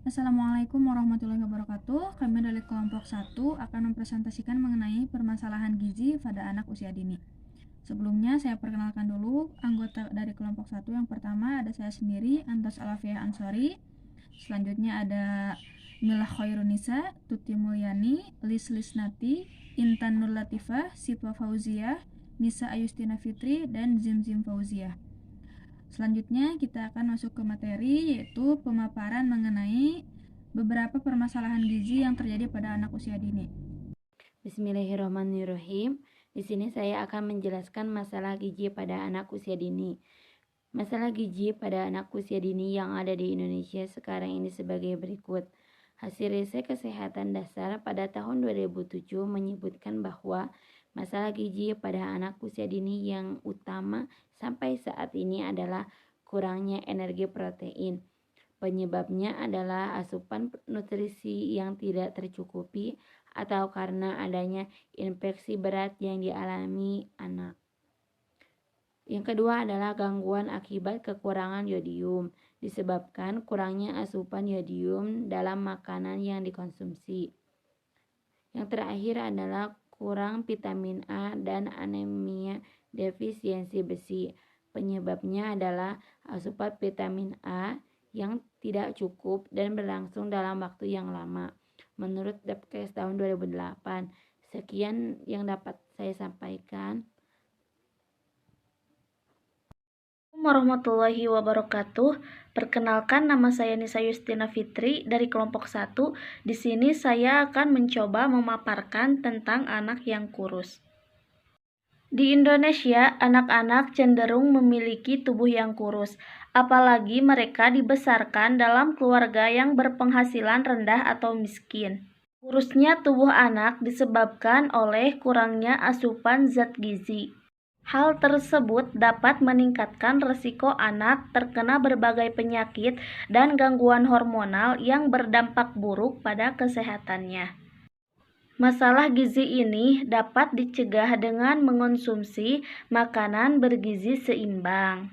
Assalamualaikum warahmatullahi wabarakatuh. Kami dari kelompok 1 akan mempresentasikan mengenai permasalahan gizi pada anak usia dini. Sebelumnya saya perkenalkan dulu anggota dari kelompok 1. Yang pertama ada saya sendiri, Antas Alafiah Ansori. Selanjutnya ada Mila Khairunisa, Tuti Mulyani, Lis Lisnati, Intan Nur Latifah, Sitwa Fauzia, Nisa Ayustina Fitri, dan Zim Fauzia. Selanjutnya kita akan masuk ke materi, yaitu pemaparan mengenai beberapa permasalahan gizi yang terjadi pada anak usia dini. Bismillahirrahmanirrahim. Di sini saya akan menjelaskan masalah gizi pada anak usia dini. Masalah gizi pada anak usia dini yang ada di Indonesia sekarang ini sebagai berikut. Hasil riset kesehatan dasar pada tahun 2007 menyebutkan bahwa masalah gizi pada anak usia dini yang utama sampai saat ini adalah kurangnya energi protein. Penyebabnya adalah asupan nutrisi yang tidak tercukupi atau karena adanya infeksi berat yang dialami anak. Yang kedua adalah gangguan akibat kekurangan yodium, disebabkan kurangnya asupan yodium dalam makanan yang dikonsumsi. Yang terakhir adalah kurang vitamin A dan anemia defisiensi besi. Penyebabnya adalah asupan vitamin A yang tidak cukup dan berlangsung dalam waktu yang lama. Menurut Depkes tahun 2008. Sekian yang dapat saya sampaikan. Warahmatullahi wabarakatuh. Perkenalkan, nama saya Nisa Ayustina Fitri dari kelompok 1. Di sini saya akan mencoba memaparkan tentang anak yang kurus. Di Indonesia, anak-anak cenderung memiliki tubuh yang kurus, apalagi mereka dibesarkan dalam keluarga yang berpenghasilan rendah atau miskin. Kurusnya tubuh anak disebabkan oleh kurangnya asupan zat gizi. Hal tersebut dapat meningkatkan risiko anak terkena berbagai penyakit dan gangguan hormonal yang berdampak buruk pada kesehatannya. Masalah gizi ini dapat dicegah dengan mengonsumsi makanan bergizi seimbang.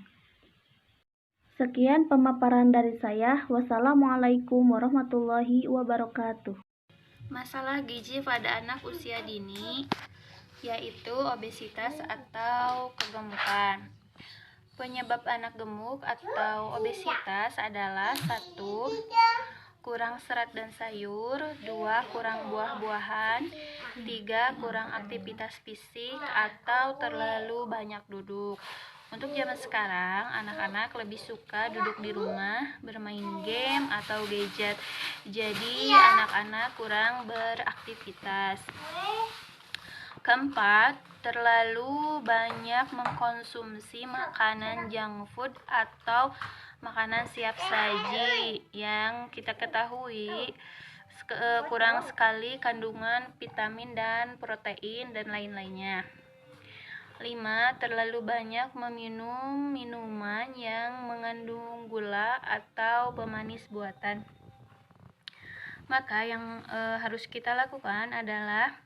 Sekian pemaparan dari saya. Wassalamualaikum warahmatullahi wabarakatuh. Masalah gizi pada anak usia dini yaitu obesitas atau kegemukan. Penyebab anak gemuk atau obesitas adalah 1. Kurang serat dan sayur, 2. Kurang buah-buahan, 3. Kurang aktivitas fisik atau terlalu banyak duduk. Untuk zaman sekarang, anak-anak lebih suka duduk di rumah, bermain game atau gadget. Jadi, anak-anak kurang beraktivitas. Keempat, terlalu banyak mengkonsumsi makanan junk food atau makanan siap saji yang kita ketahui kurang sekali kandungan vitamin dan protein dan lain-lainnya. 5. Terlalu banyak meminum minuman yang mengandung gula atau pemanis buatan. Maka yang harus kita lakukan adalah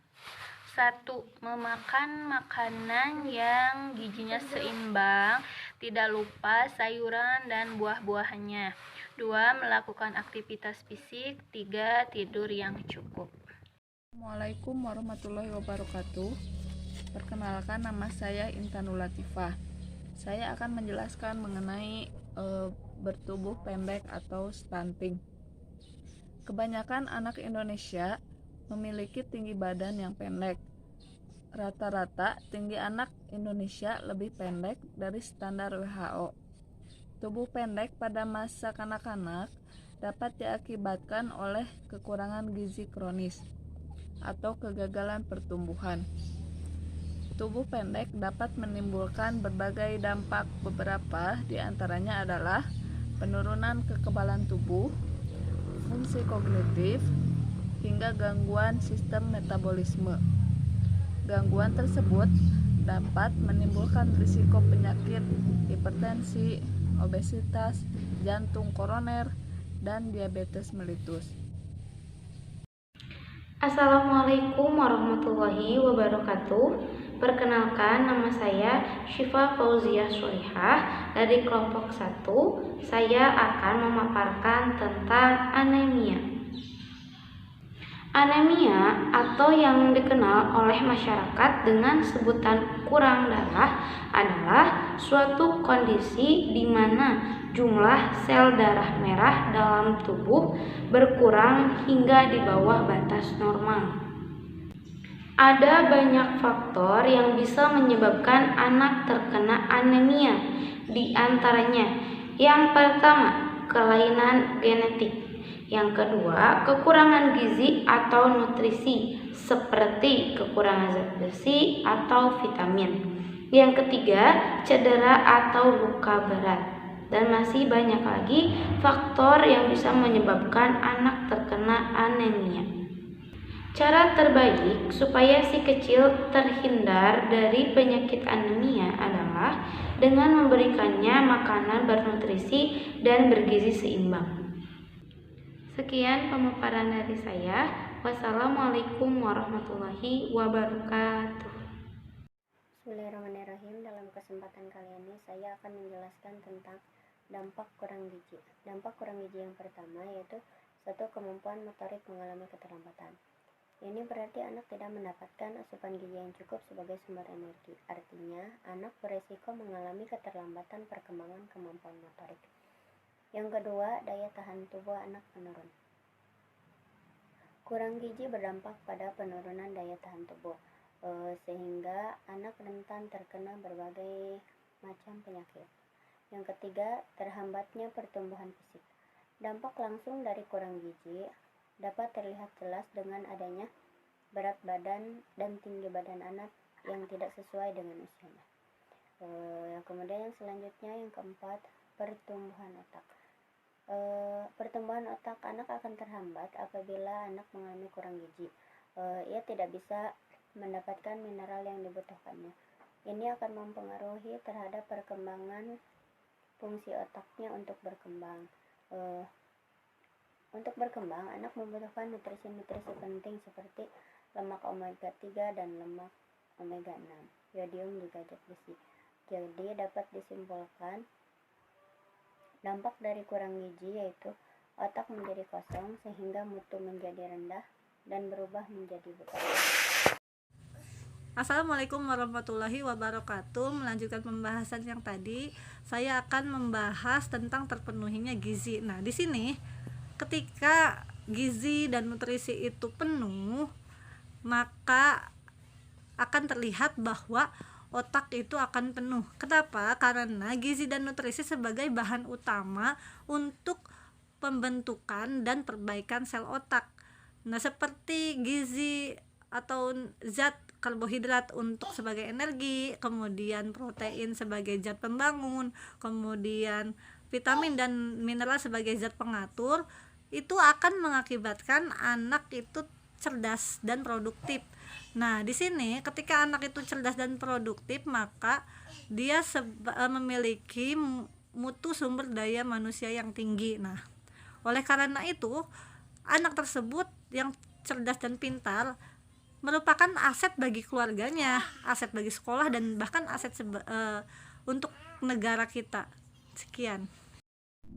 1. Memakan makanan yang gizinya seimbang, tidak lupa sayuran dan buah-buahannya. 2. Melakukan aktivitas fisik. 3. Tidur yang cukup. Assalamualaikum warahmatullahi wabarakatuh. Perkenalkan, nama saya Intan Nur Latifah. Saya akan menjelaskan mengenai bertubuh pendek atau stunting. Kebanyakan anak Indonesia memiliki tinggi badan yang pendek. Rata-rata tinggi anak Indonesia lebih pendek dari standar WHO. Tubuh pendek pada masa kanak-kanak dapat diakibatkan oleh kekurangan gizi kronis atau kegagalan pertumbuhan. Tubuh pendek dapat menimbulkan berbagai dampak, beberapa di antaranya adalah penurunan kekebalan tubuh, fungsi kognitif, hingga gangguan sistem metabolisme. Gangguan tersebut dapat menimbulkan risiko penyakit hipertensi, obesitas, jantung koroner, dan diabetes melitus. Assalamualaikum warahmatullahi wabarakatuh. Perkenalkan, nama saya Syifa Fauziah Sholihah dari kelompok 1. Saya akan memaparkan tentang anemia. Anemia atau yang dikenal oleh masyarakat dengan sebutan kurang darah adalah suatu kondisi di mana jumlah sel darah merah dalam tubuh berkurang hingga di bawah batas normal. Ada banyak faktor yang bisa menyebabkan anak terkena anemia. Di antaranya, yang pertama, kelainan genetik. Yang kedua, kekurangan gizi atau nutrisi seperti kekurangan zat besi atau vitamin. Yang ketiga, cedera atau luka berat. Dan masih banyak lagi faktor yang bisa menyebabkan anak terkena anemia. Cara terbaik supaya si kecil terhindar dari penyakit anemia adalah dengan memberikannya makanan bernutrisi dan bergizi seimbang. Sekian pemaparan dari saya. Wassalamualaikum warahmatullahi wabarakatuh. Bismillahirrahmanirrahim. Dalam kesempatan kali ini saya akan menjelaskan tentang dampak kurang gizi. Dampak kurang gizi yang pertama yaitu satu, kemampuan motorik mengalami keterlambatan. Ini berarti anak tidak mendapatkan asupan gizi yang cukup sebagai sumber energi. Artinya, anak beresiko mengalami keterlambatan perkembangan kemampuan motorik. Yang kedua, daya tahan tubuh anak menurun. Kurang gizi berdampak pada penurunan daya tahan tubuh, sehingga anak rentan terkena berbagai macam penyakit. Yang ketiga, terhambatnya pertumbuhan fisik. Dampak langsung dari kurang gizi dapat terlihat jelas dengan adanya berat badan dan tinggi badan anak yang tidak sesuai dengan usianya. Kemudian yang selanjutnya, yang keempat, pertumbuhan otak. Pertumbuhan otak anak akan terhambat apabila anak mengalami kurang gizi. Ia tidak bisa mendapatkan mineral yang dibutuhkannya. Ini akan mempengaruhi terhadap perkembangan fungsi otaknya untuk berkembang. Untuk berkembang, anak membutuhkan nutrisi-nutrisi penting seperti lemak omega 3 dan lemak omega 6, yodium juga zat besi. Jadi dapat disimpulkan dampak dari kurang gizi yaitu otak menjadi kosong sehingga mutu menjadi rendah dan berubah menjadi buta. Assalamualaikum warahmatullahi wabarakatuh. Melanjutkan pembahasan yang tadi, saya akan membahas tentang terpenuhinya gizi. Nah, di sini ketika gizi dan nutrisi itu penuh, maka akan terlihat bahwa otak itu akan penuh. Kenapa? Karena gizi dan nutrisi sebagai bahan utama untuk pembentukan dan perbaikan sel otak. Nah, seperti gizi atau zat karbohidrat untuk sebagai energi, kemudian protein sebagai zat pembangun, kemudian vitamin dan mineral sebagai zat pengatur, itu akan mengakibatkan anak itu cerdas dan produktif. Nah, di sini ketika anak itu cerdas dan produktif, maka dia memiliki mutu sumber daya manusia yang tinggi. Nah, oleh karena itu, anak tersebut yang cerdas dan pintar merupakan aset bagi keluarganya, aset bagi sekolah, dan bahkan aset untuk negara kita. Sekian.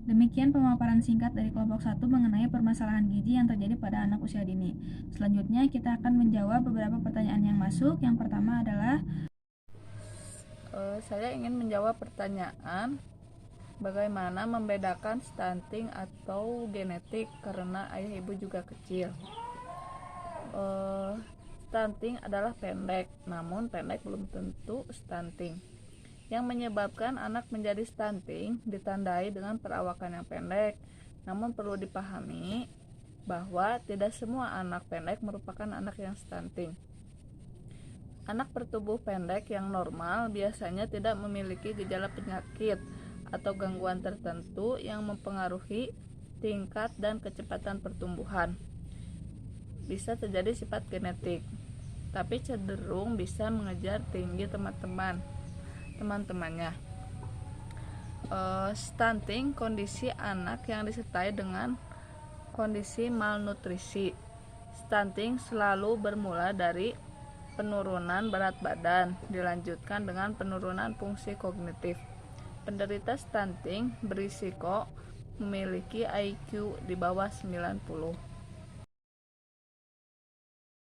Demikian pemaparan singkat dari kelompok 1 mengenai permasalahan gizi yang terjadi pada anak usia dini. Selanjutnya kita akan menjawab beberapa pertanyaan yang masuk. Yang pertama adalah saya ingin menjawab pertanyaan bagaimana membedakan stunting atau genetik karena ayah ibu juga kecil. Stunting adalah pendek, namun pendek belum tentu stunting. Yang menyebabkan anak menjadi stunting ditandai dengan perawakan yang pendek. Namun perlu dipahami bahwa tidak semua anak pendek merupakan anak yang stunting. Anak bertubuh pendek yang normal biasanya tidak memiliki gejala penyakit atau gangguan tertentu yang mempengaruhi tingkat dan kecepatan pertumbuhan. Bisa terjadi sifat genetik, tapi cenderung bisa mengejar tinggi teman-temannya. Stunting, kondisi anak yang disertai dengan kondisi malnutrisi. Stunting selalu bermula dari penurunan berat badan dilanjutkan dengan penurunan fungsi kognitif. Penderita stunting berisiko memiliki IQ di bawah 90.